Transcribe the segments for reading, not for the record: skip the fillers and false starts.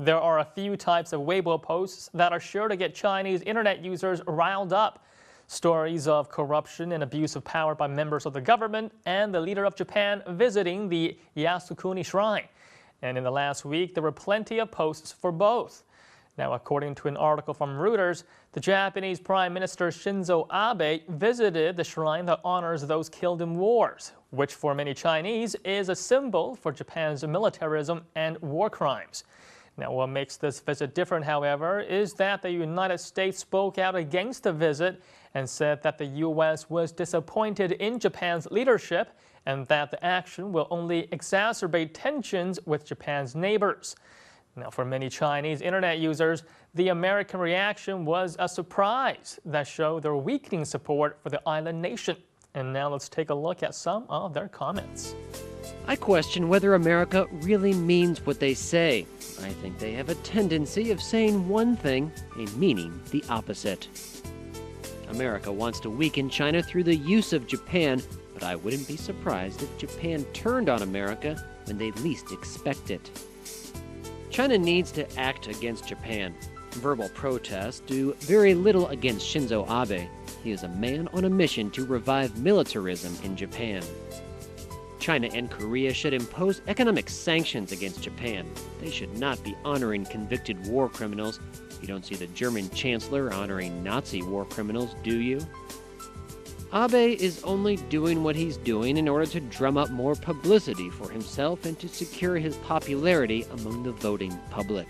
There are a few types of Weibo posts that are sure to get Chinese internet users riled up. Stories of corruption and abuse of power by members of the government and the leader of Japan visiting the Yasukuni Shrine. And in the last week, there were plenty of posts for both. Now, according to an article from Reuters, the Japanese Prime Minister Shinzo Abe visited the shrine that honors those killed in wars, which for many Chinese is a symbol for Japan's militarism and war crimes. Now, what makes this visit different, however, is that the United States spoke out against the visit and said that the U.S. was disappointed in Japan's leadership and that the action will only exacerbate tensions with Japan's neighbors. Now, for many Chinese internet users, the American reaction was a surprise that showed their weakening support for the island nation. And now let's take a look at some of their comments. I question whether America really means what they say. I think they have a tendency of saying one thing and meaning the opposite. America wants to weaken China through the use of Japan, but I wouldn't be surprised if Japan turned on America when they least expect it. China needs to act against Japan. Verbal protests do very little against Shinzo Abe. He is a man on a mission to revive militarism in Japan. China and Korea should impose economic sanctions against Japan. They should not be honoring convicted war criminals. You don't see the German Chancellor honoring Nazi war criminals, do you? Abe is only doing what he's doing in order to drum up more publicity for himself and to secure his popularity among the voting public.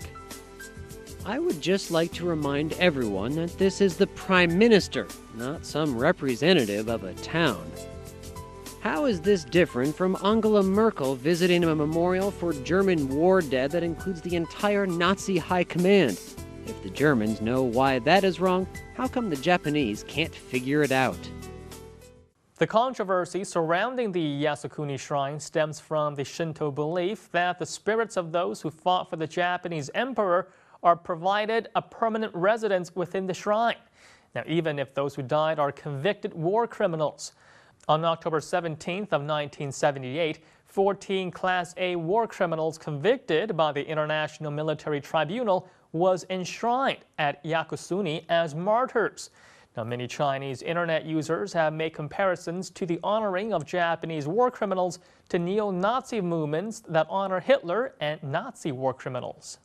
I would just like to remind everyone that this is the Prime Minister, not some representative of a town. How is this different from Angela Merkel visiting a memorial for German war dead that includes the entire Nazi high command? If the Germans know why that is wrong, how come the Japanese can't figure it out? The controversy surrounding the Yasukuni Shrine stems from the Shinto belief that the spirits of those who fought for the Japanese emperor are provided a permanent residence within the shrine. Now, even if those who died are convicted war criminals. On October 17th of 1978, 14 Class A war criminals convicted by the International Military Tribunal was enshrined at Yasukuni as martyrs. Now, many Chinese internet users have made comparisons to the honoring of Japanese war criminals to neo-Nazi movements that honor Hitler and Nazi war criminals.